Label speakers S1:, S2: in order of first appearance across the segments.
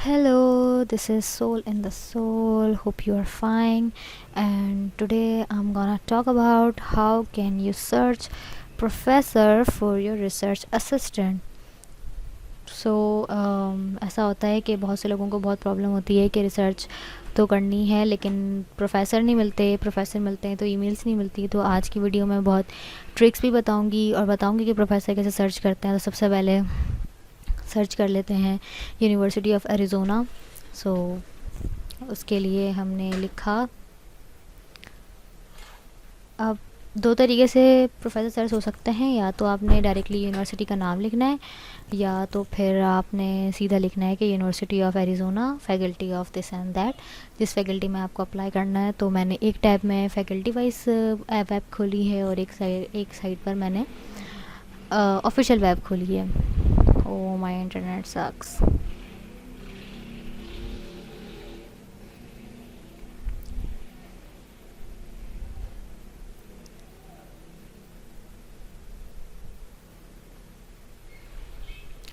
S1: Hello, this is Soul in the Soul. Hope you are fine. And today I'm gonna talk about how can you search professor for your research assistant. ऐसा होता है कि बहुत से लोगों को बहुत प्रॉब्लम होती है कि रिसर्च तो करनी है लेकिन प्रोफेसर नहीं मिलते, प्रोफेसर मिलते हैं तो ईमेल्स नहीं मिलती। तो आज की वीडियो में बहुत ट्रिक्स भी बताऊंगी और बताऊंगी कि प्रोफेसर कैसे सर्च करते हैं। तो सबसे पहले सर्च कर लेते हैं यूनिवर्सिटी ऑफ एरिज़ोना। उसके लिए हमने लिखा, अब दो तरीके से प्रोफेसर सर्च हो सकते हैं, या तो आपने डायरेक्टली यूनिवर्सिटी का नाम लिखना है या तो फिर आपने सीधा लिखना है कि university of Arizona faculty of this and that, जिस फैकल्टी में आपको अप्लाई करना है। तो मैंने एक टैब में फैकल्टी वाइज वेब खोली है और एक साइड पर मैंने ऑफिशियल वेब खोली है। Oh my internet sucks.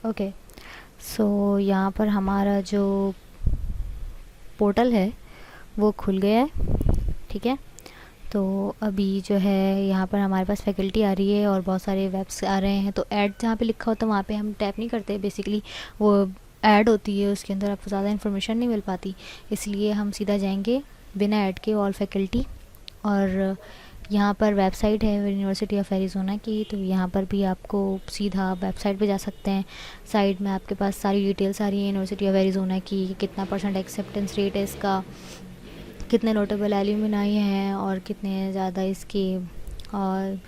S1: Okay, यहाँ पर हमारा जो पोर्टल है वो खुल गया है। ठीक है, तो अभी जो है यहाँ पर हमारे पास फैकल्टी आ रही है और बहुत सारे वेब्स आ रहे हैं। तो ऐड जहाँ पे लिखा होता है वहाँ पे हम टैप नहीं करते, बेसिकली वो ऐड होती है, उसके अंदर आपको ज़्यादा इन्फॉर्मेशन नहीं मिल पाती, इसलिए हम सीधा जाएंगे बिना ऐड के ऑल फैकल्टी। और यहाँ पर वेबसाइट है यूनिवर्सिटी ऑफ एरिज़ोना की, तो यहाँ पर भी आपको सीधा वेबसाइट पे जा सकते हैं। साइड में आपके पास सारी डिटेल्स आ रही है यूनिवर्सिटी ऑफ एरिज़ोना की, कितना % एक्सेप्टेंस रेट है इसका, कितने नोटेबल एल्यूमिनाई हैं और कितने ज़्यादा इसकी और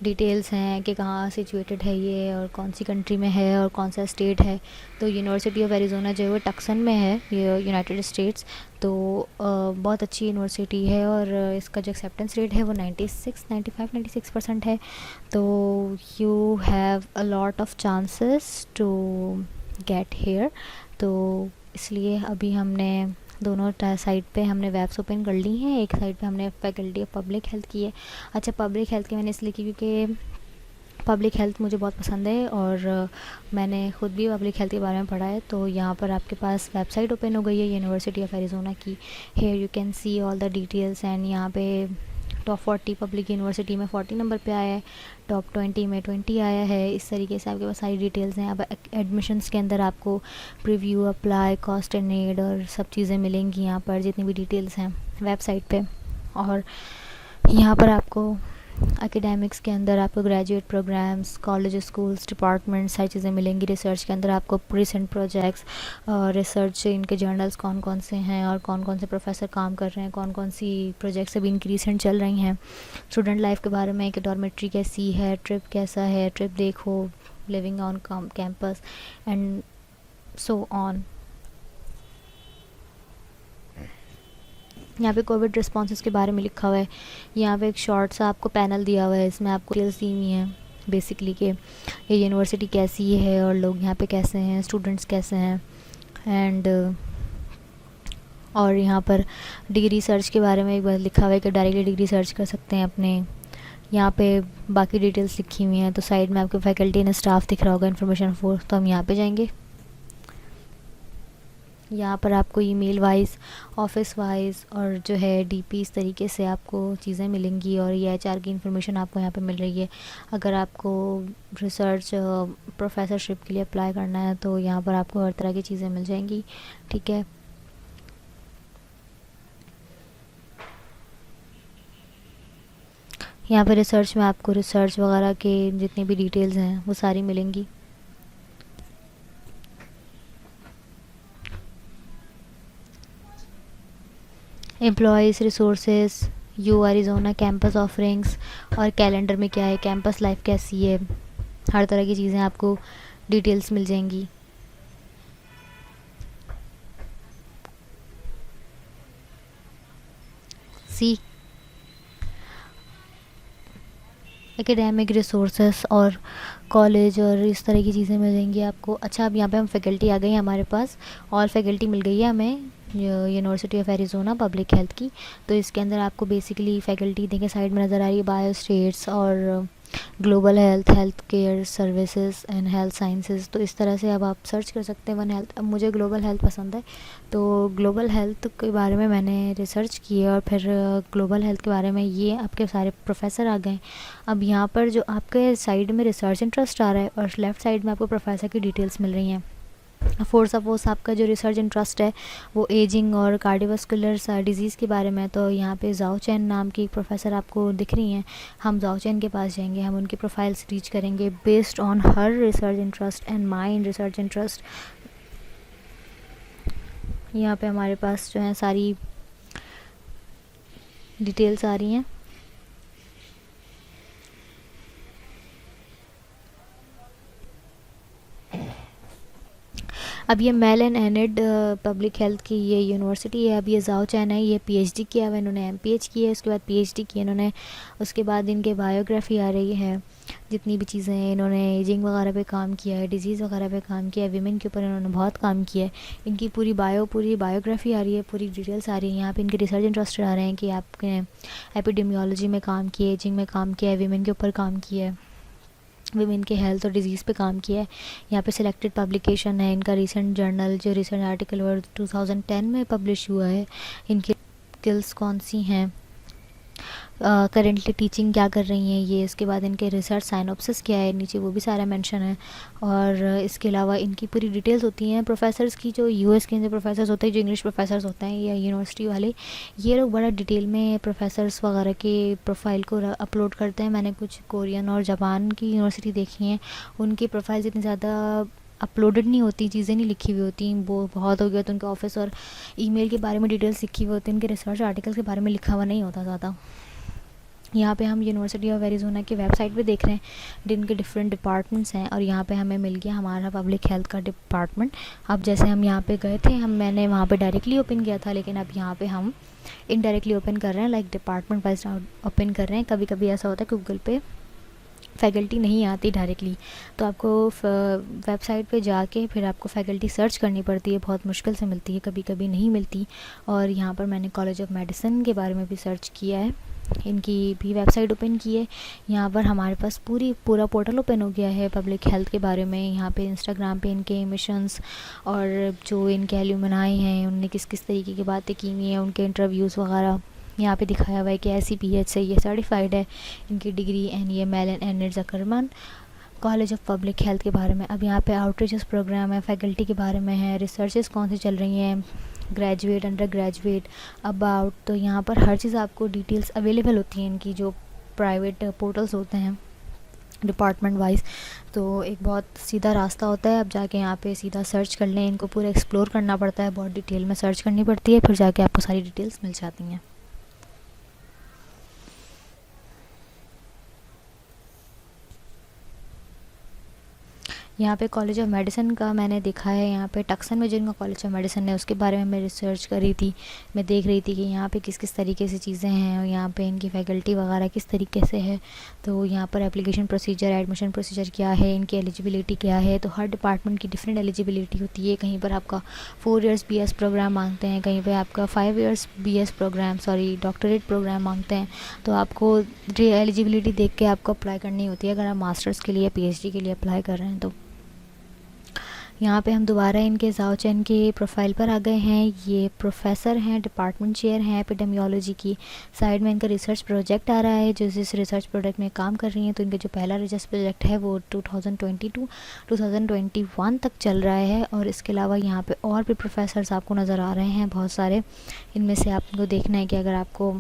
S1: डिटेल्स हैं कि कहाँ सिचुएटेड है ये और कौन सी कंट्री में है और कौन सा स्टेट है। तो यूनिवर्सिटी ऑफ एरिज़ोना जो है वो टक्सन में है, ये यूनाइटेड स्टेट्स। तो बहुत अच्छी यूनिवर्सिटी है और इसका जो एक्सेप्टेंस रेट है वो 96% है। तो you have a lot of chances to get here. तो इसलिए अभी हमने दोनों साइड पे हमने वेब्स ओपन कर ली हैं। एक साइड पे हमने फैकल्टी ऑफ पब्लिक हेल्थ की है। अच्छा, पब्लिक हेल्थ की मैंने इसलिए की क्योंकि पब्लिक हेल्थ मुझे बहुत पसंद है और मैंने ख़ुद भी पब्लिक हेल्थ के बारे में पढ़ा है। तो यहाँ पर आपके पास वेबसाइट ओपन हो गई है यूनिवर्सिटी ऑफ एरिज़ोना की। Here you can see all the details and यहाँ पे टॉप 40 पब्लिक यूनिवर्सिटी में 40 नंबर पे आया है, टॉप 20 में 20 आया है। इस तरीके से आपके पास सारी डिटेल्स हैं। अब एडमिशन्स के अंदर आपको preview, apply, cost and need और सब चीज़ें मिलेंगी यहाँ पर, जितनी भी डिटेल्स हैं वेबसाइट पे। और यहाँ पर आपको एकेडमिक्स के अंदर आपको graduate programs, college, schools, departments, सारी चीज़ें मिलेंगी। रिसर्च के अंदर आपको रिसेंट प्रोजेक्ट्स, रिसर्च इनके जर्नल्स कौन कौन से हैं और कौन कौन से प्रोफेसर काम कर रहे हैं, कौन कौन सी प्रोजेक्ट्स अभी इनकी रिसेंट चल रही हैं। स्टूडेंट लाइफ के बारे में कि डॉर्मेट्री कैसी है, ट्रिप कैसा है, ट्रिप देखो, living on campus and so on. यहाँ पे कोविड रिस्पॉन्सेस के बारे में लिखा हुआ है। यहाँ पे एक शॉर्ट सा आपको पैनल दिया हुआ है, इसमें आपको डिटेल्स दी हुई हैं बेसिकली कि ये यूनिवर्सिटी कैसी है और लोग यहाँ पे कैसे हैं, स्टूडेंट्स कैसे हैं एंड और यहाँ पर डिग्री सर्च के बारे में एक बार लिखा हुआ है कि डायरेक्टली डिग्री सर्च कर सकते हैं अपने। यहाँ पे बाकी डिटेल्स लिखी हुई हैं। तो साइड में आपको फैकल्टी एंड स्टाफ दिख रहा होगा, इन्फॉर्मेशन फॉर। तो हम यहाँ पे जाएंगे। यहाँ पर आपको ईमेल वाइज, ऑफिस वाइज और जो है डीपी, इस तरीके से आपको चीज़ें मिलेंगी और ये एचआर की इन्फॉर्मेशन आपको यहाँ पे मिल रही है। अगर आपको रिसर्च प्रोफेसरशिप के लिए अप्लाई करना है तो यहाँ पर आपको हर तरह की चीज़ें मिल जाएंगी। ठीक है, यहाँ पर रिसर्च में आपको रिसर्च वगैरह के जितनी भी डिटेल्स हैं वो सारी मिलेंगी। Employees, resources, you Arizona, campus offerings और कैलेंडर में क्या है, कैंपस लाइफ कैसी है, हर तरह की चीज़ें आपको डिटेल्स मिल जाएंगी। सी एकेडमिक रिसोर्सेस और कॉलेज और इस तरह की चीज़ें मिलेंगी आपको। अच्छा, अब यहाँ पे हम फैकल्टी आ गई, हमारे पास ऑल फैकल्टी मिल गई है हमें university of Arizona public health की। तो इसके अंदर आपको बेसिकली फ़ैकल्टी देखिए साइड में नज़र आ रही है, बायो स्टेट्स और global health, health care services and health sciences. तो इस तरह से अब आप सर्च कर सकते हैं वन हेल्थ। अब मुझे ग्लोबल हेल्थ पसंद है तो ग्लोबल हेल्थ के बारे में मैंने रिसर्च की है और फिर ग्लोबल हेल्थ के बारे में ये आपके सारे प्रोफेसर आ गए। अब यहाँ पर जो आपके साइड में रिसर्च इंटरेस्ट आ रहा है और लेफ़्ट साइड में आपको प्रोफेसर की डिटेल्स मिल रही हैं। फोर सपोज आपका जो रिसर्च इंटरेस्ट है वो एजिंग और कार्डियोवास्कुलर डिजीज़ के बारे में, तो यहाँ पे जाओ चैन नाम की एक प्रोफेसर आपको दिख रही हैं। हम जाओ चैन के पास जाएंगे, हम उनकी प्रोफाइल्स रीच करेंगे based on her research interest and mind research interest. यहाँ पे हमारे पास जो है सारी डिटेल्स आ रही हैं। अब ये Mel and Enid public health की ये यूनिवर्सिटी है। अब ये जाओ चैन है, ये पीएचडी किया हुआ, इन्होंने एमपीएच किया है, उसके बाद पीएचडी किया इन्होंने। उसके बाद इनके बायोग्राफी आ रही है, जितनी भी चीज़ें हैं इन्होंने एजिंग वगैरह पे काम किया है, डिजीज़ वगैरह पे काम किया है, वीमेन के ऊपर इन्होंने बहुत काम किया है। इनकी पूरी बायोग्राफी आ रही है, पूरी डिटेल्स आ रही है। यहाँ पे इनके रिसर्च इंटरेस्टेड आ रहे हैं कि आपने एपिडेमियोलॉजी में काम किया, एजिंग में काम किया है, वीमेन के ऊपर काम किया है, विमेन के हेल्थ और डिजीज़ पे काम किया है। यहाँ पे सिलेक्टेड पब्लिकेशन है इनका रिसेंट जर्नल, जो रिसेंट आर्टिकल 2010 में पब्लिश हुआ है। इनकी स्किल्स कौन सी हैं, करेंटली टीचिंग क्या कर रही हैं ये, इसके बाद इनके रिसर्च साइनॉप्सिस क्या है, नीचे वो भी सारा मेंशन है। और इसके अलावा इनकी पूरी डिटेल्स होती हैं प्रोफेसर्स की। जो यूएस के जो प्रोफेसर्स होते हैं, जो इंग्लिश प्रोफेसर्स होते हैं या यूनिवर्सिटी वाले, ये लोग बड़ा डिटेल में प्रोफेसर्स वगैरह के प्रोफाइल को अपलोड करते हैं। मैंने कुछ कोरियन और जापान की यूनिवर्सिटी देखी हैं, उनकी प्रोफाइल्स इतनी ज़्यादा अपलोडेड नहीं होती, चीज़ें नहीं लिखी हुई होती, वो बहुत हो गया तो उनके ऑफिस और ईमेल के बारे में डिटेल्स लिखी हुई होती हैं, उनके रिसर्च आर्टिकल्स के बारे में लिखा हुआ नहीं होता ज़्यादा। यहाँ पे हम यूनिवर्सिटी ऑफ एरिज़ोना की वेबसाइट पे देख रहे हैं जिनके डिफरेंट डिपार्टमेंट्स हैं, और यहाँ पे हमें मिल गया हमारा पब्लिक हेल्थ का डिपार्टमेंट। अब जैसे हम यहाँ पे गए थे, मैंने वहाँ पे डायरेक्टली ओपन किया था, लेकिन अब यहाँ पे हम इनडायरेक्टली ओपन कर रहे हैं, लाइक डिपार्टमेंट वाइज ओपन कर रहे हैं। कभी कभी ऐसा होता है कि गूगल पे फैकल्टी नहीं आती डायरेक्टली, तो आपको वेबसाइट पे जाके फिर आपको फैकल्टी सर्च करनी पड़ती है, बहुत मुश्किल से मिलती है, कभी कभी नहीं मिलती। और यहाँ पर मैंने कॉलेज ऑफ मेडिसिन के बारे में भी सर्च किया है, इनकी भी वेबसाइट ओपन की है। यहाँ पर हमारे पास पूरा पोर्टल ओपन हो गया है पब्लिक हेल्थ के बारे में। यहाँ पे इंस्टाग्राम पे इनके मिशंस और जो इनके एल्यूमनाई हैं उनने किस किस तरीके की बातें की हुई हैं, उनके इंटरव्यूज़ वगैरह यहाँ पे दिखाया हुआ है कि ICPH से ये सर्टिफाइड है इनकी डिग्री, एंड ये Mel and Enid Zuckerman college of public health के बारे में। अब यहाँ पे आउटरीचेस प्रोग्राम है, फैकल्टी के बारे में है, रिसर्चेस कौन सी चल रही हैं, ग्रेजुएट, अंडर ग्रेजुएट, अबाउट। तो यहाँ पर हर चीज़ आपको डिटेल्स अवेलेबल होती हैं इनकी जो प्राइवेट पोर्टल्स होते हैं डिपार्टमेंट वाइज। तो एक बहुत सीधा रास्ता होता है, अब जाके यहाँ पे सीधा सर्च कर लें, इनको पूरा एक्सप्लोर करना पड़ता है, बहुत डिटेल में सर्च करनी पड़ती है, फिर जाके आपको सारी डिटेल्स मिल जाती हैं। यहाँ पे कॉलेज ऑफ मेडिसिन का मैंने देखा है, यहाँ पे टक्सन में जिनका कॉलेज ऑफ मेडिसिन है उसके बारे में मैं रिसर्च कर रही थी। मैं देख रही थी कि यहाँ पे किस किस तरीके से चीज़ें हैं और यहाँ पे इनकी फैकल्टी वगैरह किस तरीके से है। तो यहाँ पर एप्लीकेशन प्रोसीजर, एडमिशन प्रोसीजर क्या है, इनकी एलिजिबिलिटी क्या है। तो हर डिपार्टमेंट की डिफरेंट एलिजिबिलिटी होती है। कहीं पर आपका 4 इयर्स BS प्रोग्राम मांगते हैं, कहीं पर आपका 5 years BS program doctorate program मांगते हैं। तो आपको एलिजिबिलिटी देख के आपको अप्लाई करनी होती है अगर आप मास्टर्स के लिए, PhD के लिए अप्लाई कर रहे हैं। तो यहाँ पे हम दोबारा इनके जाओ चैन के प्रोफाइल पर आ गए हैं। ये प्रोफेसर हैं, डिपार्टमेंट चेयर हैं एपिडेमियोलॉजी की। साइड में इनका रिसर्च प्रोजेक्ट आ रहा है, जो इस रिसर्च प्रोजेक्ट में काम कर रही हैं। तो इनका जो पहला रिसर्च प्रोजेक्ट है वो 2021 तक चल रहा है। और इसके अलावा यहाँ पे और भी प्रोफेसर्स आपको नज़र आ रहे हैं बहुत सारे। इनमें से आपको देखना है कि अगर आपको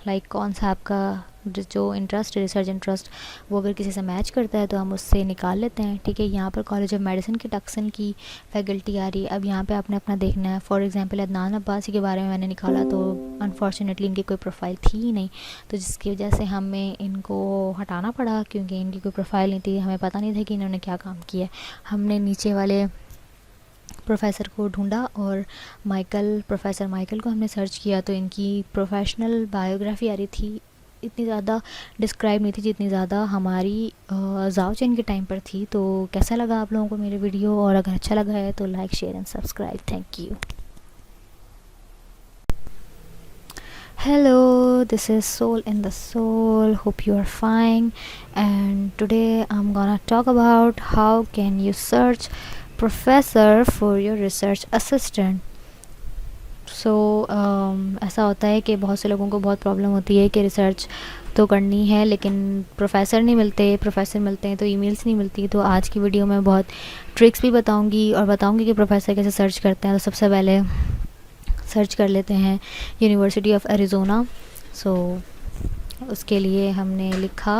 S1: लाइक कौन सा आपका जो इंटरेस्ट, रिसर्च इंटरेस्ट, वो अगर किसी से मैच करता है तो हम उससे निकाल लेते हैं। ठीक है, यहाँ पर कॉलेज ऑफ मेडिसिन की टक्सन की फैकल्टी आ रही है। अब यहाँ पे आपने अपना देखना है। फॉर एग्जांपल अदनान अब्बासी के बारे में मैंने निकाला तो अनफॉर्चुनेटली इनकी कोई प्रोफाइल थी ही नहीं, तो जिसकी वजह से हमें इनको हटाना पड़ा क्योंकि इनकी कोई प्रोफाइल नहीं थी। हमें पता नहीं था कि इन्होंने क्या काम किया है। हमने नीचे वाले प्रोफेसर को ढूंढा और प्रोफेसर माइकल को हमने सर्च किया, तो इनकी प्रोफेशनल बायोग्राफी आ रही थी। इतनी ज़्यादा डिस्क्राइब नहीं थी जितनी ज़्यादा हमारी जाओ चैन के टाइम पर थी। तो कैसा लगा आप लोगों को मेरे वीडियो, और अगर अच्छा लगा है तो like, share and subscribe. Thank you. Hello, this is Soul in the Soul. Hope you are fine. And today I'm gonna talk about how can you search professor for your research assistant. ऐसा होता है कि बहुत से लोगों को बहुत problem होती है कि रिसर्च तो करनी है लेकिन प्रोफेसर नहीं मिलते, प्रोफेसर मिलते हैं तो ईमेल्स नहीं मिलती। तो आज की वीडियो में बहुत ट्रिक्स भी बताऊंगी और बताऊंगी कि प्रोफेसर कैसे सर्च करते हैं। तो सबसे पहले सर्च कर लेते हैं यूनिवर्सिटी ऑफ एरिज़ोना। उसके लिए हमने लिखा,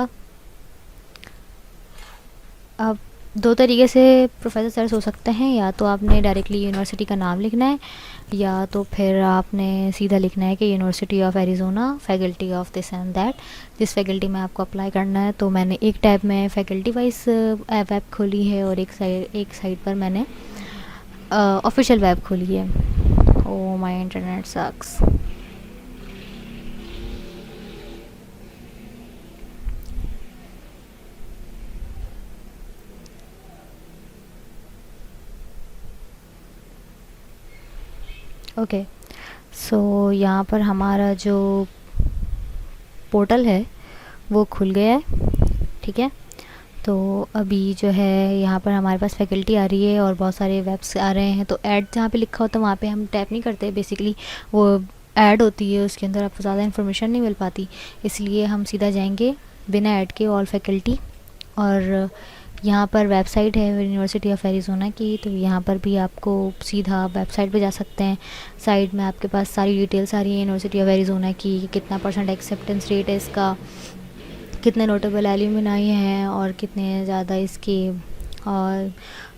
S1: अब दो तरीके से प्रोफेसर सर्च हो सकते हैं, या तो आपने डायरेक्टली यूनिवर्सिटी का नाम लिखना है या तो फिर आपने सीधा लिखना है कि university of Arizona faculty of this and that, जिस फैकल्टी में आपको अप्लाई करना है। तो मैंने एक टैब में फैकल्टी वाइज वेब खोली है और एक साइड पर मैंने ऑफिशियल वेब खोली है। Oh my internet sucks. Okay, so यहाँ पर हमारा जो पोर्टल है वो खुल गया है। ठीक है, तो अभी जो है यहाँ पर हमारे पास फैकल्टी आ रही है और बहुत सारे वेब्स आ रहे हैं। तो ऐड जहाँ पे लिखा होता है वहाँ पे हम टैप नहीं करते, बेसिकली वो ऐड होती है, उसके अंदर आपको ज़्यादा इन्फॉर्मेशन नहीं मिल पाती, इसलिए हम सीधा जाएंगे बिना ऐड के ऑल फैकल्टी। और यहाँ पर वेबसाइट है यूनिवर्सिटी ऑफ एरिज़ोना की, तो यहाँ पर भी आपको सीधा वेबसाइट पे जा सकते हैं। साइड में आपके पास सारी डिटेल्स आ रही है यूनिवर्सिटी ऑफ एरिज़ोना की, कितना % एक्सेप्टेंस रेट है इसका, कितने नोटेबल एल्यूमिनाई हैं और कितने ज़्यादा इसकी और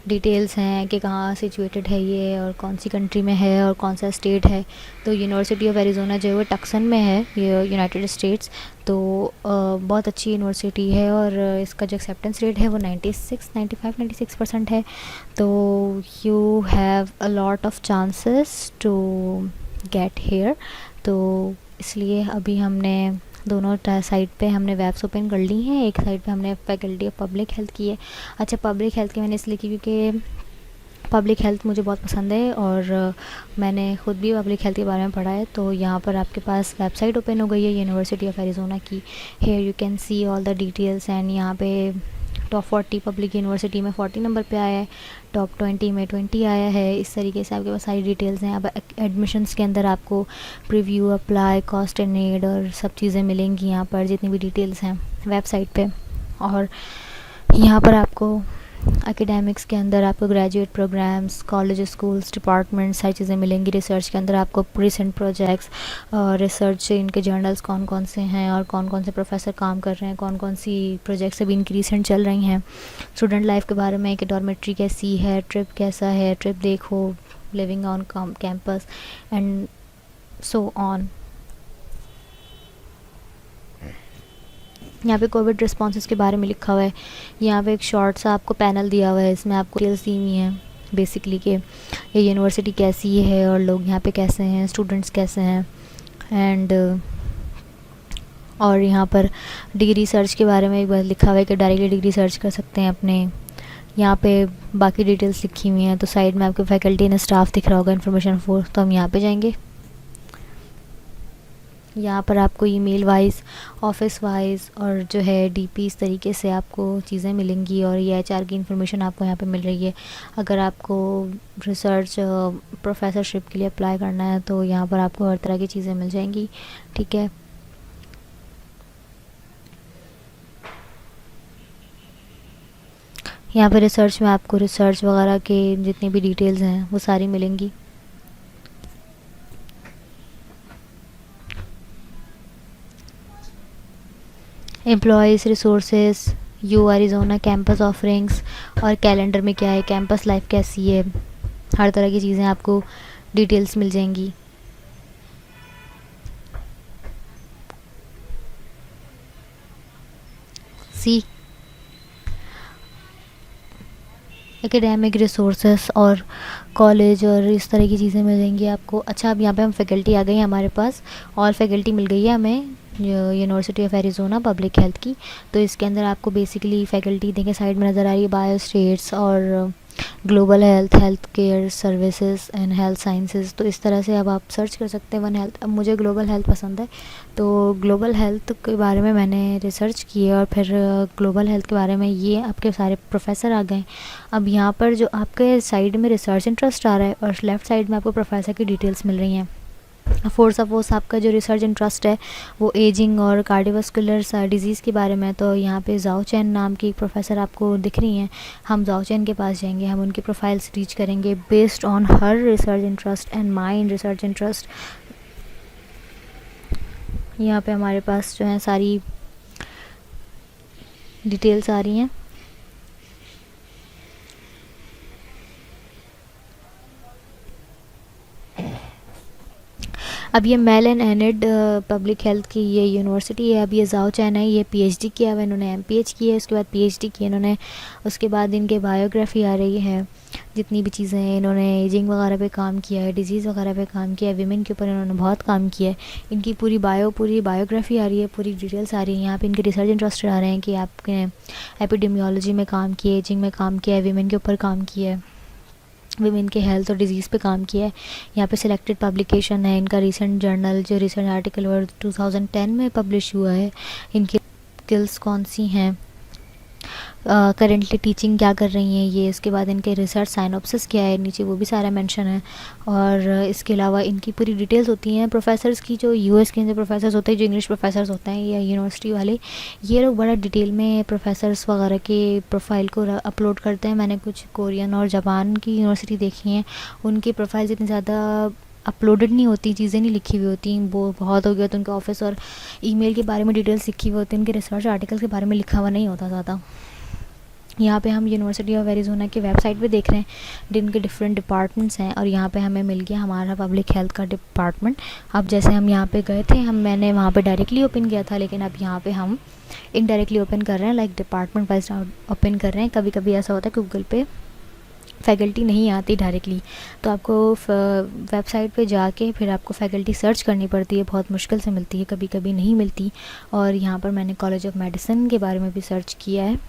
S1: डिटेल्स हैं कि कहाँ सिचुएटेड है ये और कौन सी कंट्री में है और कौन सा स्टेट है। तो यूनिवर्सिटी ऑफ एरिज़ोना जो है वो टक्सन में है, ये यूनाइटेड स्टेट्स। तो बहुत अच्छी यूनिवर्सिटी है और इसका जो एक्सेप्टेंस रेट है वो 96% है। तो you have a lot of chances to get here. तो इसलिए अभी हमने दोनों साइड पे हमने वेब्स ओपन कर ली हैं। एक साइड पे हमने फैकल्टी ऑफ पब्लिक हेल्थ की है। अच्छा, पब्लिक हेल्थ की मैंने इसलिए की क्योंकि पब्लिक हेल्थ मुझे बहुत पसंद है और मैंने ख़ुद भी पब्लिक हेल्थ के बारे में पढ़ा है। तो यहाँ पर आपके पास वेबसाइट ओपन हो गई है यूनिवर्सिटी ऑफ एरिज़ोना की। Here you can see all the details and यहाँ पे टॉप 40 पब्लिक यूनिवर्सिटी में 40 नंबर पे आया है, टॉप 20 में 20 आया है। इस तरीके से आपके पास सारी डिटेल्स हैं। अब एडमिशन्स के अंदर आपको preview, apply, cost and need और सब चीज़ें मिलेंगी यहाँ पर, जितनी भी डिटेल्स हैं वेबसाइट पे। और यहाँ पर आपको एकेडमिक्स के अंदर आपको graduate programs, college, schools, departments, सारी चीज़ें मिलेंगी। रिसर्च के अंदर आपको रिसेंट प्रोजेक्ट्स और रिसर्च इनके जर्नल्स कौन कौन से हैं और कौन कौन से प्रोफेसर काम कर रहे हैं, कौन कौन सी प्रोजेक्ट्स अभी इनकी रिसेंट चल रही हैं। स्टूडेंट लाइफ के बारे में कि डॉर्मेट्री कैसी है, ट्रिप कैसा है, ट्रिप देखो, living on campus and so on. यहाँ पे कोविड रिस्पॉन्सेस के बारे में लिखा हुआ है। यहाँ पे एक शॉर्ट सा आपको पैनल दिया हुआ है, इसमें आपको डिटेल्स दी हुई हैं बेसिकली कि ये यूनिवर्सिटी कैसी है और लोग यहाँ पे कैसे हैं, स्टूडेंट्स कैसे हैं एंड और यहाँ पर डिग्री सर्च के बारे में एक बार लिखा हुआ है कि डायरेक्टली डिग्री सर्च कर सकते हैं अपने। यहाँ पे बाकी डिटेल्स लिखी हुई हैं। तो साइड में आपको फैकल्टी एंड स्टाफ दिख रहा होगा, इन्फॉर्मेशन फॉर। तो हम यहाँ पे जाएंगे। यहाँ पर आपको ईमेल वाइज, ऑफिस वाइज और जो है डीपी, इस तरीके से आपको चीज़ें मिलेंगी और ये एचआर की इन्फॉर्मेशन आपको यहाँ पे मिल रही है। अगर आपको रिसर्च प्रोफेसरशिप के लिए अप्लाई करना है तो यहाँ पर आपको हर तरह की चीज़ें मिल जाएंगी। ठीक है, यहाँ पर रिसर्च में आपको रिसर्च वगैरह के जितनी भी डिटेल्स हैं वो सारी मिलेंगी। Employees, resources, you Arizona campus offerings और कैलेंडर में क्या है, कैंपस लाइफ कैसी है, हर तरह की चीज़ें आपको डिटेल्स मिल जाएंगी। सी एकेडमिक रिसोर्सेस और कॉलेज और इस तरह की चीज़ें मिलेंगी आपको। अच्छा, अब यहाँ पे हम फैकल्टी आ गई है हमारे पास, ऑल फैकल्टी मिल गई है हमें university of Arizona public health की। तो इसके अंदर आपको बेसिकली फ़ैकल्टी देखें साइड में नज़र आ रही है, बायो स्टेट्स और global health, health care services and health sciences. तो इस तरह से अब आप सर्च कर सकते हैं वन हेल्थ। अब मुझे ग्लोबल हेल्थ पसंद है, तो ग्लोबल हेल्थ के बारे में मैंने रिसर्च की है और फिर ग्लोबल हेल्थ के बारे में ये आपके सारे प्रोफेसर आ गए। अब यहाँ पर जो आपके साइड में रिसर्च इंटरेस्ट आ रहा है और लेफ़्ट साइड में आपको प्रोफेसर की डिटेल्स मिल रही हैं। फोर सपोज आपका जो रिसर्च इंटरेस्ट है वो एजिंग और कार्डियोवास्कुलर डिजीज़ के बारे में, तो यहाँ पे जाओ चैन नाम की एक प्रोफेसर आपको दिख रही हैं। हम जाओ चैन के पास जाएंगे, हम उनकी प्रोफाइल्स रीच करेंगे based on her research interest and mind research interest. यहाँ पे हमारे पास जो है सारी डिटेल्स आ रही हैं। अब ये Mel and Enid public health की ये यूनिवर्सिटी है। अब ये जाओ चैन है, ये पीएचडी किया हुआ, इन्होंने एमपीएच किया है, उसके बाद पीएचडी किया इन्होंने। उसके बाद इनके बायोग्राफी आ रही है, जितनी भी चीज़ें हैं। इन्होंने एजिंग वगैरह पे काम किया है, डिजीज़ वगैरह पे काम किया है, विमेन के ऊपर इन्होंने बहुत काम किया है। इनकी पूरी बायोग्राफी आ रही है, पूरी डिटेल्स आ रही हैं। यहाँ पे इनके रिसर्च इंटरेस्टेड आ रहे हैं कि आपने एपिडेमियोलॉजी में काम किया, एजिंग में काम किया है, विमेन के ऊपर काम किया है, विमेन के हेल्थ और डिजीज़ पे काम किया है। यहाँ पे सिलेक्टेड पब्लिकेशन है इनका रिसेंट जर्नल, जो रिसेंट आर्टिकल वर्ड 2010 में पब्लिश हुआ है। इनकी स्किल्स कौन सी हैं, करेंटली टीचिंग क्या कर रही हैं ये, इसके बाद इनके रिसर्च साइनॉप्सिस क्या है, नीचे वो भी सारा मेंशन है। और इसके अलावा इनकी पूरी डिटेल्स होती हैं प्रोफेसर्स की, जो यूएस के जो प्रोफेसर्स होते हैं, जो इंग्लिश प्रोफेसर्स होते हैं या यूनिवर्सिटी वाले, ये लोग बड़ा डिटेल में प्रोफेसर्स वगैरह के प्रोफाइल को अपलोड करते हैं। मैंने कुछ कोरियन और जापान की यूनिवर्सिटी देखी हैं, उनकी प्रोफाइल्स इतनी ज़्यादा अपलोडेड नहीं होती, चीज़ें नहीं लिखी हुई होती, वो बहुत हो गया तो उनके ऑफिस और ईमेल के बारे में डिटेल्स लिखी हुई होती हैं, उनके रिसर्च आर्टिकल के बारे में लिखा हुआ नहीं होता ज़्यादा। यहाँ पे हम यूनिवर्सिटी ऑफ एरिज़ोना की वेबसाइट पे देख रहे हैं जिनके डिफरेंट डिपार्टमेंट्स हैं, और यहाँ पे हमें मिल गया हमारा पब्लिक हेल्थ का डिपार्टमेंट। अब जैसे हम यहाँ पे गए थे, मैंने वहाँ पे डायरेक्टली ओपन किया था, लेकिन अब यहाँ पे हम इनडायरेक्टली ओपन कर रहे हैं, लाइक डिपार्टमेंट वाइज ओपन कर रहे हैं। कभी कभी ऐसा होता है कि गूगल पे फैकल्टी नहीं आती डायरेक्टली, तो आपको वेबसाइट पे जाके फिर आपको फैकल्टी सर्च करनी पड़ती है, बहुत मुश्किल से मिलती है, कभी कभी नहीं मिलती। और यहाँ पर मैंने कॉलेज ऑफ मेडिसिन के बारे में भी सर्च किया है,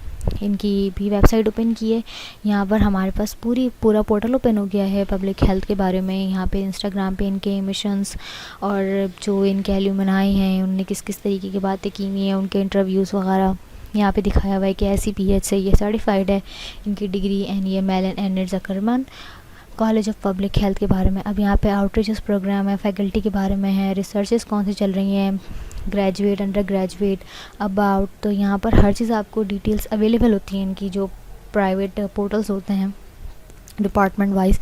S1: इनकी भी वेबसाइट ओपन की है। यहाँ पर हमारे पास पूरा पोर्टल ओपन हो गया है पब्लिक हेल्थ के बारे में। यहाँ पे इंस्टाग्राम पे इनके मिशंस और जो इनके एल्यूमनाई हैं उनने किस किस तरीके की बातें की हुई हैं, उनके इंटरव्यूज़ वगैरह यहाँ पे दिखाया हुआ है कि ICPH से ये सर्टिफाइड है, इनकी डिग्री एंड ये Mel and Enid Zuckerman college of public health के बारे में। अब यहाँ पे आउटरीचेस प्रोग्राम है, फैकल्टी के बारे में है, रिसर्चेस कौन सी चल रही हैं, ग्रेजुएट, अंडर ग्रेजुएट, अबाउट। तो यहाँ पर हर चीज़ आपको डिटेल्स अवेलेबल होती हैं इनकी जो प्राइवेट पोर्टल्स होते हैं डिपार्टमेंट वाइज।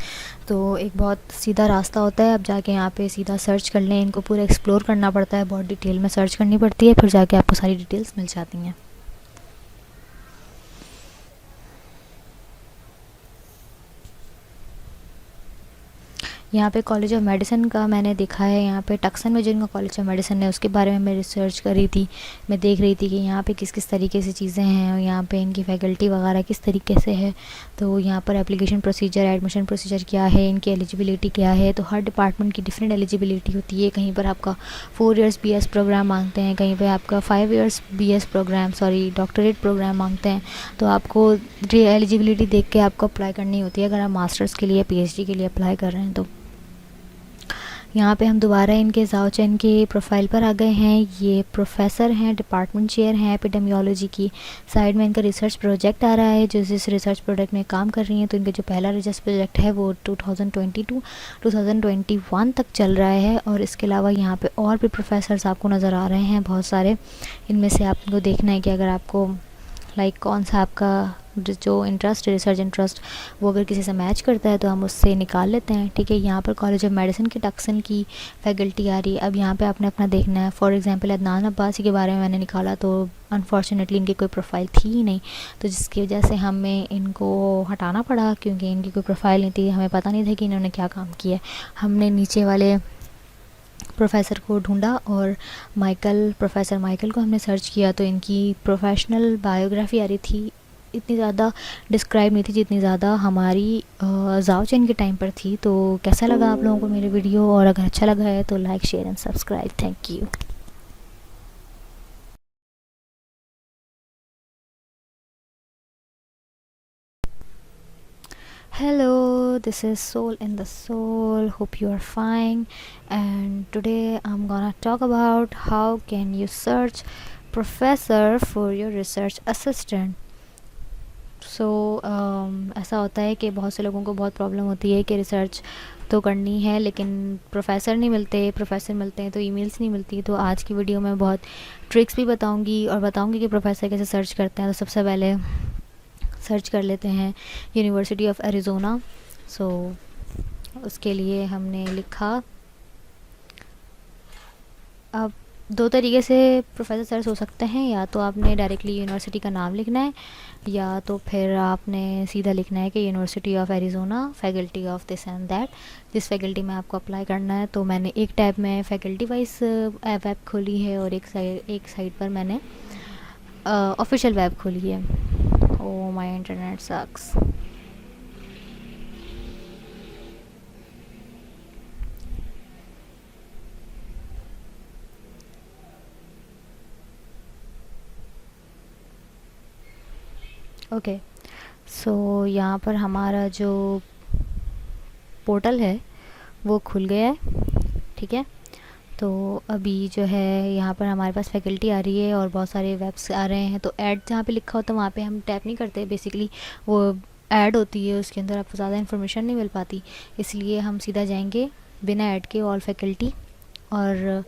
S1: तो एक बहुत सीधा रास्ता होता है, अब जाके यहाँ पे सीधा सर्च कर लें, इनको पूरा एक्सप्लोर करना पड़ता है, बहुत डिटेल में सर्च करनी पड़ती है, फिर जाके आपको सारी डिटेल्स मिल जाती हैं। यहाँ पे कॉलेज ऑफ मेडिसिन का मैंने देखा है, यहाँ पे टक्सन में जिनका कॉलेज ऑफ मेडिसिन है उसके बारे में मैं रिसर्च कर रही थी। मैं देख रही थी कि यहाँ पे किस किस तरीके से चीज़ें हैं और यहाँ पे इनकी फैकल्टी वगैरह किस तरीके से है। तो यहाँ पर एप्लीकेशन प्रोसीजर, एडमिशन प्रोसीजर क्या है, इनकी एलिजिबिलिटी क्या है। तो हर डिपार्टमेंट की डिफरेंट एलिजिबिलिटी होती है, कहीं पर आपका 4 इयर्स BS प्रोग्राम मांगते हैं, कहीं पर आपका 5 years BS program doctorate program मांगते हैं। तो आपको एलिजिबिलिटी देख के आपको अप्लाई करनी होती है अगर आप मास्टर्स के लिए, PhD के लिए अप्लाई कर रहे हैं। तो यहाँ पे हम दोबारा इनके जाओ चैन के प्रोफाइल पर आ गए हैं। ये प्रोफेसर हैं, डिपार्टमेंट चेयर हैं एपिडेमियोलॉजी की। साइड में इनका रिसर्च प्रोजेक्ट आ रहा है, जो जिस रिसर्च प्रोजेक्ट में काम कर रही हैं। तो इनका जो पहला रिसर्च प्रोजेक्ट है वो 2021 तक चल रहा है। और इसके अलावा यहाँ पे और भी प्रोफेसर्स आपको नज़र आ रहे हैं बहुत सारे। इनमें से आपको देखना है कि अगर आपको लाइक कौन सा आपका जो इंटरेस्ट, रिसर्च इंटरेस्ट, वो अगर किसी से मैच करता है तो हम उससे निकाल लेते हैं। ठीक है, यहाँ पर कॉलेज ऑफ मेडिसिन की टक्सन की फैकल्टी आ रही है। अब यहाँ पे आपने अपना देखना है। फॉर एग्जांपल अदनान अब्बासी के बारे में मैंने निकाला तो अनफॉर्चुनेटली इनकी कोई प्रोफाइल थी ही नहीं, तो जिसकी वजह से हमें इनको हटाना पड़ा, क्योंकि इनकी कोई प्रोफाइल नहीं थी, हमें पता नहीं था कि इन्होंने क्या काम किया है। हमने नीचे वाले प्रोफेसर को ढूंढा और प्रोफेसर माइकल को हमने सर्च किया, तो इनकी प्रोफेशनल बायोग्राफी आ रही थी, इतनी ज़्यादा डिस्क्राइब नहीं थी जितनी ज़्यादा हमारी जाओ चैन के टाइम पर थी। तो कैसा लगा आप लोगों को मेरे वीडियो, और अगर अच्छा लगा है तो like, share and subscribe. Thank you. Hello, this is Soul in the Soul. Hope you are fine. And today I'm gonna talk about how can you search professor for your research assistant. ऐसा होता है कि बहुत से लोगों को बहुत problem होती है कि रिसर्च तो करनी है लेकिन प्रोफेसर नहीं मिलते, प्रोफेसर मिलते हैं तो ईमेल्स नहीं मिलती। तो आज की वीडियो में बहुत ट्रिक्स भी बताऊंगी और बताऊंगी कि प्रोफेसर कैसे सर्च करते हैं। तो सबसे पहले सर्च कर लेते हैं यूनिवर्सिटी ऑफ एरिज़ोना। उसके लिए हमने लिखा, अब दो तरीके से प्रोफेसर सर्च हो सकते हैं, या तो आपने डायरेक्टली यूनिवर्सिटी का नाम लिखना है या तो फिर आपने सीधा लिखना है कि university of Arizona faculty of this and that, जिस फैकल्टी में आपको अप्लाई करना है। तो मैंने एक टैब में फैकल्टी वाइज वेब खोली है और एक साइड पर मैंने ऑफिशियल वेब खोली है। Oh my internet sucks. Okay, यहाँ पर हमारा जो पोर्टल है वो खुल गया है। ठीक है, तो अभी जो है यहाँ पर हमारे पास फैकल्टी आ रही है और बहुत सारे वेब्स आ रहे हैं। तो ऐड जहाँ पे लिखा होता है वहाँ पे हम टैप नहीं करते, बेसिकली वो ऐड होती है, उसके अंदर आपको ज़्यादा इन्फॉर्मेशन नहीं मिल पाती, इसलिए हम सीधा जाएंगे बिना ऐड के ऑल फैकल्टी। और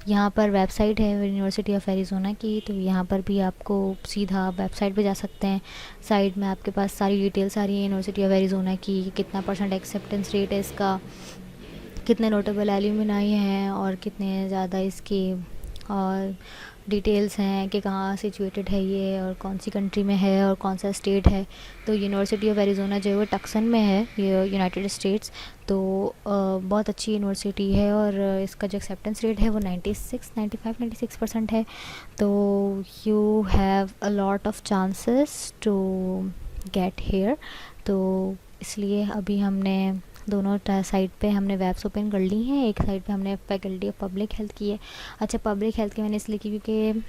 S1: यहाँ पर वेबसाइट है यूनिवर्सिटी ऑफ एरिज़ोना की, तो यहाँ पर भी आपको सीधा वेबसाइट पे जा सकते हैं। साइड में आपके पास सारी डिटेल्स आ रही है यूनिवर्सिटी ऑफ एरिज़ोना की, कितना % एक्सेप्टेंस रेट है इसका, कितने नोटेबल एल्यूमिनाई हैं और कितने ज़्यादा इसकी और डिटेल्स हैं कि कहाँ सिचुएटेड है ये और कौन सी कंट्री में है और कौन सा स्टेट है। तो यूनिवर्सिटी ऑफ एरिज़ोना जो है वो टक्सन में है, ये यूनाइटेड स्टेट्स। तो बहुत अच्छी यूनिवर्सिटी है और इसका जो एक्सेप्टेंस रेट है वो 96 है। तो you have a lot of chances to get here. तो इसलिए अभी हमने दोनों साइड पे हमने वेब्स ओपन कर ली हैं। एक साइड पे हमने फैकल्टी ऑफ पब्लिक हेल्थ की है। अच्छा, पब्लिक हेल्थ की मैंने इसलिए की क्योंकि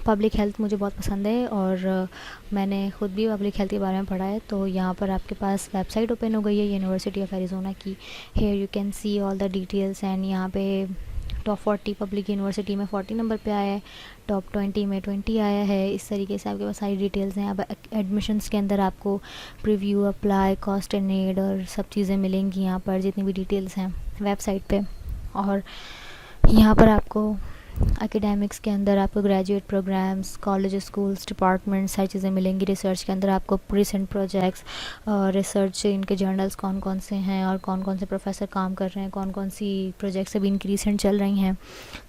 S1: पब्लिक हेल्थ मुझे बहुत पसंद है और मैंने ख़ुद भी पब्लिक हेल्थ के बारे में पढ़ा है। तो यहाँ पर आपके पास वेबसाइट ओपन हो गई है यूनिवर्सिटी ऑफ एरिज़ोना की। Here you can see all the details and यहाँ पे टॉप 40 पब्लिक यूनिवर्सिटी में 40 नंबर पे आया है, टॉप 20 में 20 आया है। इस तरीके से आपके पास सारी डिटेल्स हैं। अब एडमिशन्स के अंदर आपको preview, apply, cost and need और सब चीज़ें मिलेंगी यहाँ पर, जितनी भी डिटेल्स हैं वेबसाइट पे। और यहाँ पर आपको एकेडमिक्स के अंदर आपको graduate programs, college, schools, departments, सारी चीज़ें मिलेंगी। रिसर्च के अंदर आपको रिसेंट प्रोजेक्ट्स, रिसर्च इनके जर्नल्स कौन कौन से हैं और कौन कौन से प्रोफेसर काम कर रहे हैं, कौन कौन सी प्रोजेक्ट्स अभी इनकी रिसेंट चल रही हैं।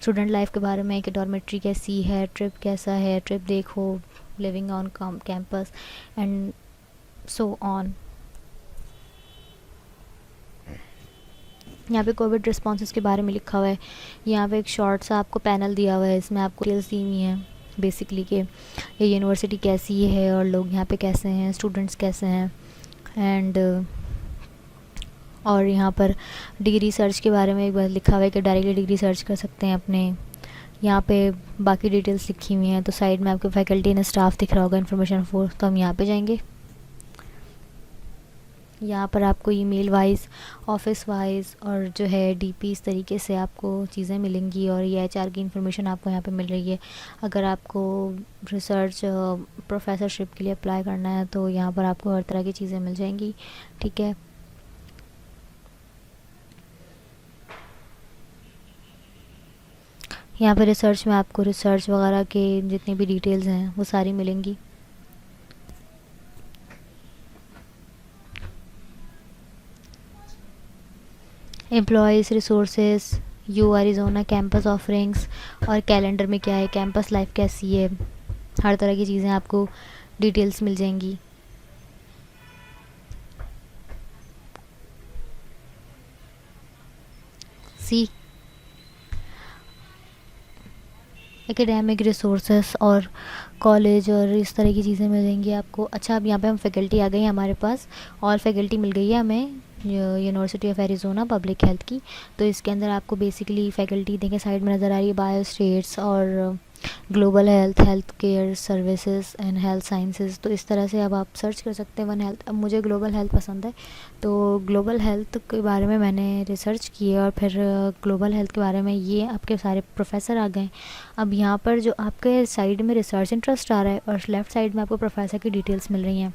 S1: स्टूडेंट लाइफ के बारे में कि डॉर्मेट्री कैसी है, ट्रिप कैसा है, ट्रिप देखो, living on campus and so on. यहाँ पे कोविड रिस्पॉन्सेस के बारे में लिखा हुआ है। यहाँ पे एक शॉर्ट सा आपको पैनल दिया हुआ है, इसमें आपको डिटेल्स दी हुई हैं बेसिकली कि ये यूनिवर्सिटी कैसी है और लोग यहाँ पे कैसे हैं, स्टूडेंट्स कैसे हैं एंड और यहाँ पर डिग्री सर्च के बारे में एक बार लिखा हुआ है कि डायरेक्टली डिग्री सर्च कर सकते हैं अपने। यहाँ पे बाकी डिटेल्स लिखी हुई हैं। तो साइड में आपको फैकल्टी एंड स्टाफ दिख रहा होगा, इन्फॉर्मेशन फॉर। तो हम यहाँ पे जाएंगे। यहाँ पर आपको ईमेल वाइज, ऑफिस वाइज और जो है डीपी, इस तरीके से आपको चीज़ें मिलेंगी और ये एचआर की इन्फॉर्मेशन आपको यहाँ पे मिल रही है। अगर आपको रिसर्च प्रोफेसरशिप के लिए अप्लाई करना है तो यहाँ पर आपको हर तरह की चीज़ें मिल जाएंगी। ठीक है, यहाँ पर रिसर्च में आपको रिसर्च वगैरह के जितनी भी डिटेल्स हैं वो सारी मिलेंगी। Employees, resources, you Arizona campus offerings और कैलेंडर में क्या है, कैंपस लाइफ कैसी है, हर तरह की चीज़ें आपको डिटेल्स मिल जाएंगी। सी एकेडमिक रिसोर्सेस और कॉलेज और इस तरह की चीज़ें मिल जाएंगी आपको। अच्छा, अब यहाँ पे हम फैकल्टी आ गई है हमारे पास, ऑल फैकल्टी मिल गई है हमें university of Arizona public health की। तो इसके अंदर आपको बेसिकली फ़ैकल्टी देखें साइड में नज़र आ रही है, बायो स्टेट्स और global health, health care services and health sciences. तो इस तरह से अब आप सर्च कर सकते हैं वन हेल्थ। अब मुझे ग्लोबल हेल्थ पसंद है, तो ग्लोबल हेल्थ के बारे में मैंने रिसर्च की है और फिर ग्लोबल हेल्थ के बारे में ये आपके सारे प्रोफेसर आ गए। अब यहाँ पर जो आपके साइड में रिसर्च इंटरेस्ट आ रहा है और लेफ़्ट साइड में आपको प्रोफेसर की डिटेल्स मिल रही हैं।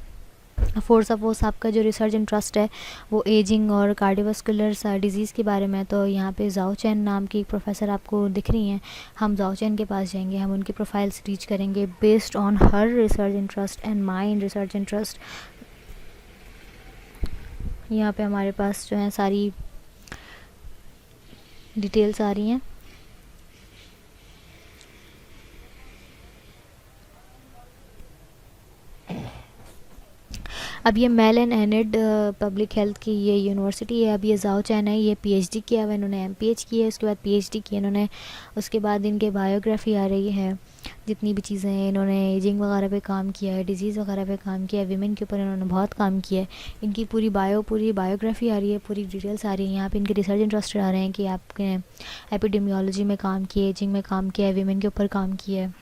S1: फॉर सपोज़ आपका जो रिसर्च इंटरेस्ट है वो एजिंग और कार्डियोवास्कुलर डिजीज़ के बारे में, तो यहाँ पे जाओ चैन नाम की एक प्रोफेसर आपको दिख रही हैं। हम जाओ चैन के पास जाएंगे, हम उनकी प्रोफाइल्स रीच करेंगे based on her research interest and my research interest. यहाँ पे हमारे पास जो है सारी डिटेल्स आ रही हैं। अब ये Mel and Enid public health की ये यूनिवर्सिटी है। अब ये जाओ चैन है, ये पीएचडी किया हुआ, इन्होंने एमपीएच किया है, उसके बाद पीएचडी किया इन्होंने। उसके बाद इनके बायोग्राफी आ रही है, जितनी भी चीज़ें हैं इन्होंने एजिंग वगैरह पे काम किया है, डिजीज़ वगैरह पे काम किया है, वीमेन के ऊपर इन्होंने बहुत काम किया है। इनकी पूरी बायोग्राफी आ रही है, पूरी डिटेल्स आ रही है। यहाँ पे इनके रिसर्च इंटरेस्टेड आ रहे हैं कि आपने एपिडेमियोलॉजी में काम किया है, एजिंग में काम किया है, वीमेन के ऊपर काम किया है,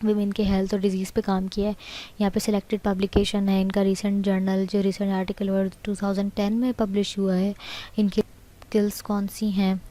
S1: विमेन के हेल्थ और डिजीज़ पे काम किया है। यहाँ पे सिलेक्टेड पब्लिकेशन है इनका रिसेंट जर्नल, जो रिसेंट आर्टिकल 2010 में पब्लिश हुआ है। इनकी स्किल्स कौन सी हैं,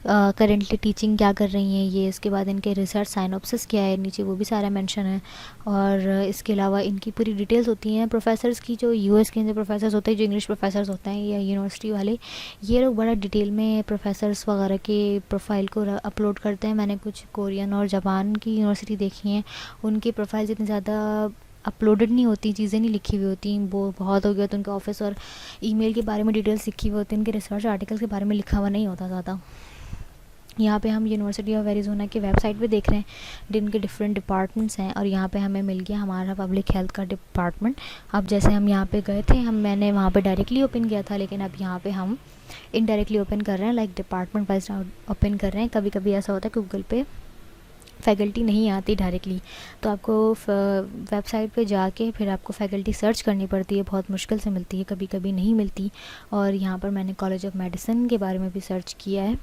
S1: करेंटली टीचिंग क्या कर रही हैं ये, इसके बाद इनके रिसर्च साइनॉप्सिस क्या है, नीचे वो भी सारा मेंशन है। और इसके अलावा इनकी पूरी डिटेल्स होती हैं प्रोफेसर्स की। जो यूएस के जो प्रोफेसर्स होते हैं, जो इंग्लिश प्रोफेसर्स होते हैं या यूनिवर्सिटी वाले, ये लोग बड़ा डिटेल में प्रोफेसर्स वगैरह के प्रोफाइल को अपलोड करते हैं। मैंने कुछ कोरियन और जापान की यूनिवर्सिटी देखी हैं, उनकी प्रोफाइल्स इतनी ज़्यादा अपलोडेड नहीं होती, चीज़ें नहीं लिखी हुई होती, वो बहुत हो गया तो उनके ऑफिस और ईमेल के बारे में डिटेल्स लिखी हुई होती है, उनके रिसर्च आर्टिकल्स के बारे में लिखा हुआ नहीं होता ज़्यादा। यहाँ पे हम यूनिवर्सिटी ऑफ एरिज़ोना की वेबसाइट पे देख रहे हैं जिनके डिफरेंट डिपार्टमेंट्स हैं, और यहाँ पे हमें मिल गया हमारा पब्लिक हेल्थ का डिपार्टमेंट। अब जैसे हम यहाँ पे गए थे, मैंने वहाँ पे डायरेक्टली ओपन किया था, लेकिन अब यहाँ पे हम इनडायरेक्टली ओपन कर रहे हैं, लाइक डिपार्टमेंट वाइज ओपन कर रहे हैं। कभी कभी ऐसा होता है कि गूगल पे फैकल्टी नहीं आती डायरेक्टली, तो आपको वेबसाइट पे जाके फिर आपको फैकल्टी सर्च करनी पड़ती है, बहुत मुश्किल से मिलती है, कभी कभी नहीं मिलती। और यहाँ पर मैंने कॉलेज ऑफ मेडिसिन के बारे में भी सर्च किया है,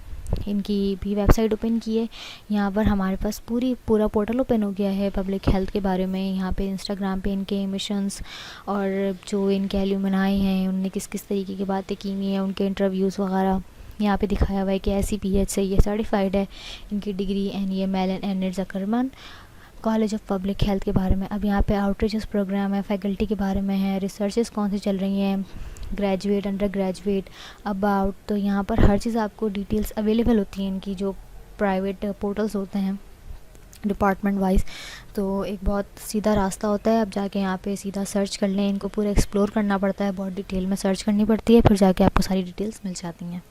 S1: इनकी भी वेबसाइट ओपन की है। यहाँ पर हमारे पास पूरा पोर्टल ओपन हो गया है पब्लिक हेल्थ के बारे में। यहाँ पे इंस्टाग्राम पे इनके मिशंस और जो इनके एल्यूमनाई हैं उनने किस किस तरीके की बातें की हुई हैं, उनके इंटरव्यूज़ वगैरह यहाँ पे दिखाया हुआ है कि ICPH से ये सर्टिफाइड है इनकी डिग्री, एंड ये Mel and Enid Zuckerman college of public health के बारे में। अब यहाँ पे आउटरीचेस प्रोग्राम है, फैकल्टी के बारे में है, रिसर्चेस कौन सी चल रही हैं, ग्रेजुएट, अंडर ग्रेजुएट, अबाउट। तो यहाँ पर हर चीज़ आपको डिटेल्स अवेलेबल होती हैं इनकी जो प्राइवेट पोर्टल्स होते हैं डिपार्टमेंट वाइज। तो एक बहुत सीधा रास्ता होता है, अब जाके यहाँ पे सीधा सर्च कर लें, इनको पूरा एक्सप्लोर करना पड़ता है, बहुत डिटेल में सर्च करनी पड़ती है, फिर जाके आपको सारी डिटेल्स मिल जाती हैं।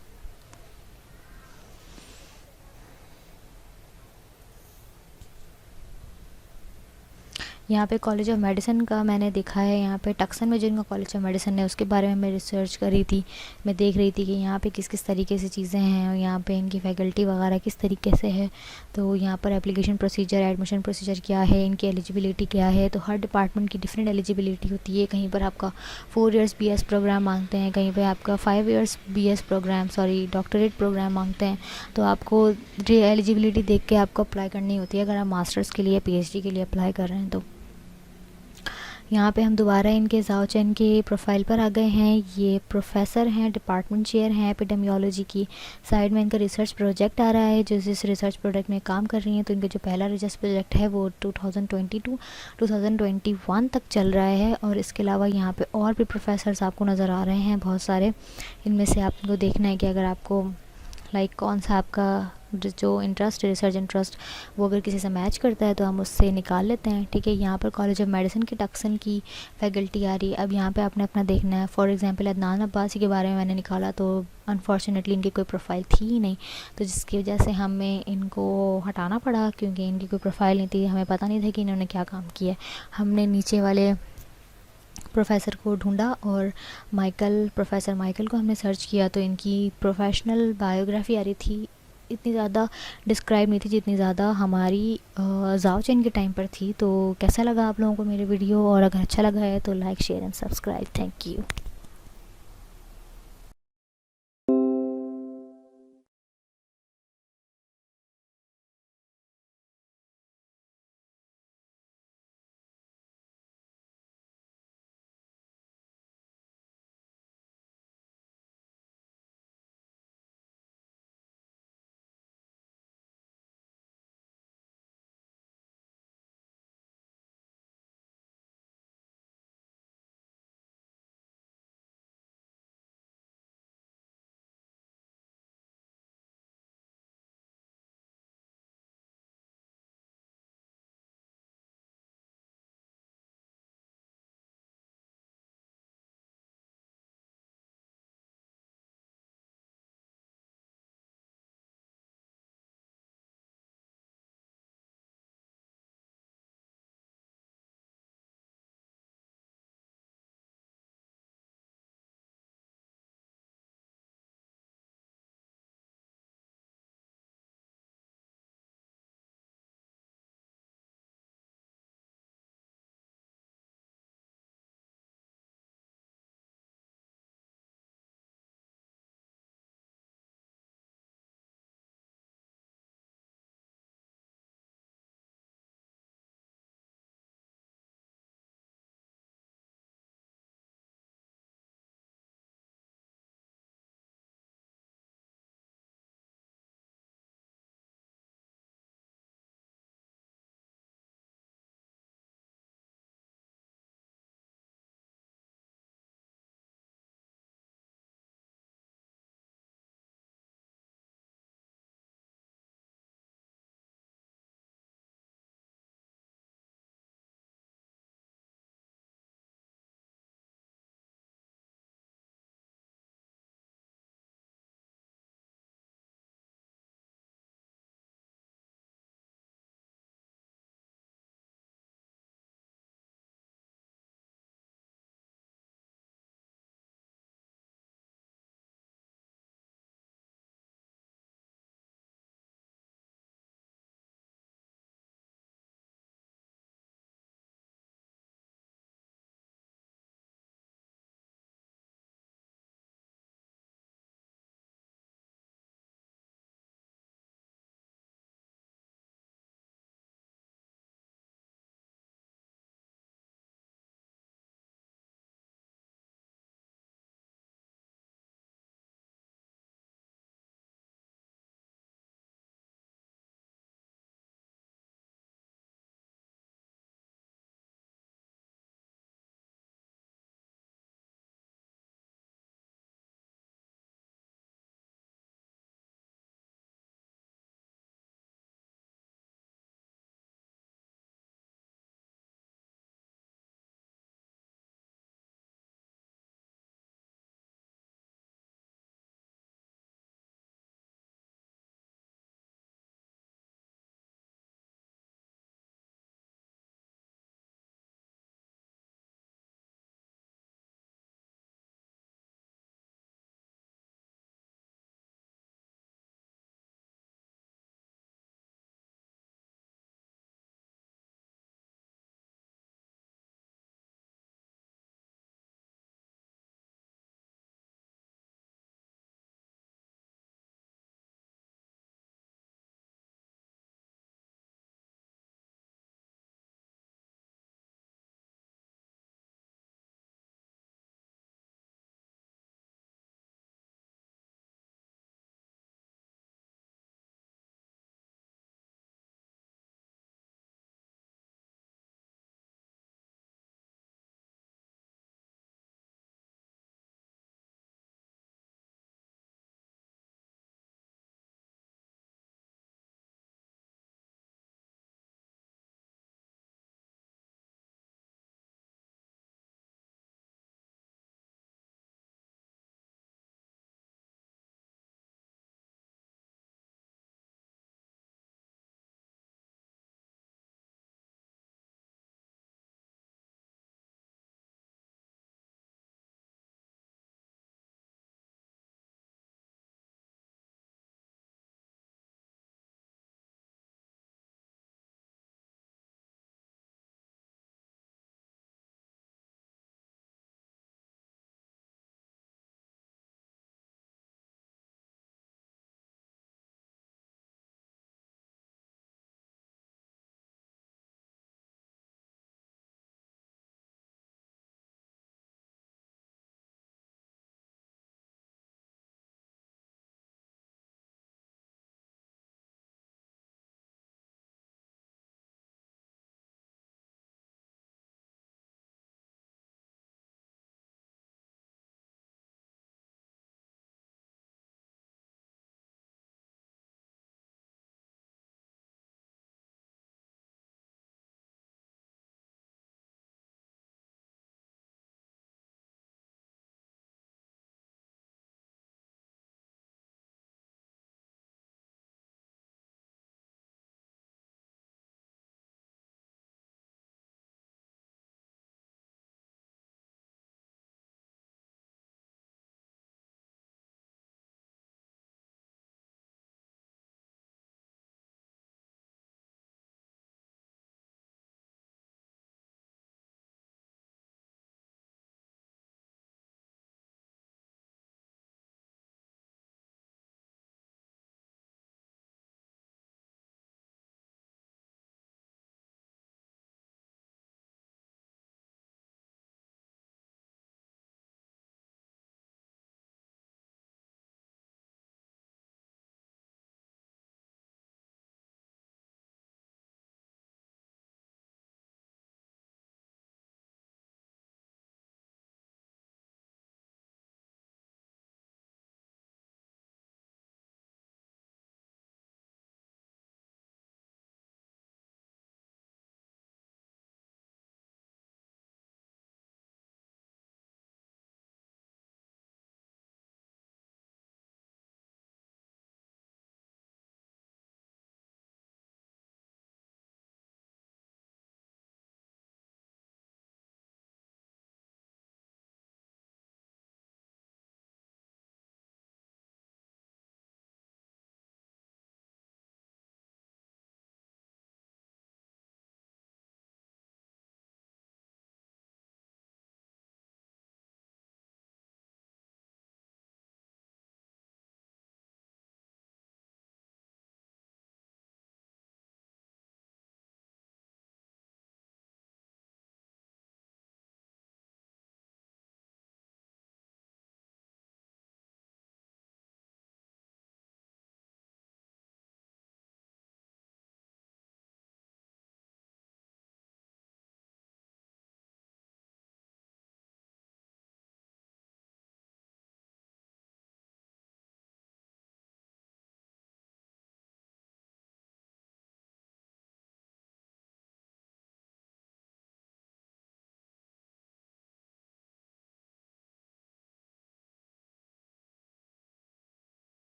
S1: यहाँ पे कॉलेज ऑफ मेडिसिन का मैंने देखा है, यहाँ पे टक्सन में जिनका कॉलेज ऑफ मेडिसिन है उसके बारे में मैं रिसर्च कर रही थी। मैं देख रही थी कि यहाँ पे किस किस तरीके से चीज़ें हैं और यहाँ पे इनकी फैकल्टी वगैरह किस तरीके से है। तो यहाँ पर एप्लीकेशन प्रोसीजर, एडमिशन प्रोसीजर क्या है, इनकी एलिजिबिलिटी क्या है। तो हर डिपार्टमेंट की डिफरेंट एलिजिबिलिटी होती है। कहीं पर आपका 4 इयर्स BS प्रोग्राम मांगते हैं, कहीं पर आपका 5 years BS program doctorate program मांगते हैं। तो आपको एलिजिबिलिटी देख के आपको अप्लाई करनी होती है अगर आप मास्टर्स के लिए, PhD के लिए अप्लाई कर रहे हैं। तो यहाँ पे हम दोबारा इनके जाओ चैन के प्रोफाइल पर आ गए हैं। ये प्रोफेसर हैं, डिपार्टमेंट चेयर हैं एपिडेमियोलॉजी की। साइड में इनका रिसर्च प्रोजेक्ट आ रहा है, जो जिस रिसर्च प्रोजेक्ट में काम कर रही हैं। तो इनका जो पहला रिसर्च प्रोजेक्ट है वो 2021 तक चल रहा है। और इसके अलावा यहाँ पे और भी प्रोफेसर्स आपको नज़र आ रहे हैं बहुत सारे। इनमें से आपको देखना है कि अगर आपको कौन सा आपका जो इंटरेस्ट है, रिसर्च इंटरेस्ट, वो अगर किसी से मैच करता है तो हम उससे निकाल लेते हैं। ठीक है, यहाँ पर कॉलेज ऑफ मेडिसिन की टक्सन की फैकल्टी आ रही है। अब यहाँ पे आपने अपना देखना है। फॉर एग्जांपल अदनान अब्बासी के बारे में मैंने निकाला तो अनफॉर्चुनेटली इनकी कोई प्रोफाइल थी ही नहीं, तो जिसकी वजह से हमें इनको हटाना पड़ा क्योंकि इनकी कोई प्रोफाइल नहीं थी। हमें पता नहीं था कि इन्होंने क्या काम किया है। हमने नीचे वाले प्रोफेसर को ढूंढा और प्रोफेसर माइकल को हमने सर्च किया, तो इनकी प्रोफेशनल बायोग्राफी आ रही थी। इतनी ज़्यादा डिस्क्राइब नहीं थी जितनी ज़्यादा हमारी जाओ चैन के टाइम पर थी। तो कैसा लगा आप लोगों को मेरे वीडियो, और अगर अच्छा लगा है तो like, share and subscribe. Thank you.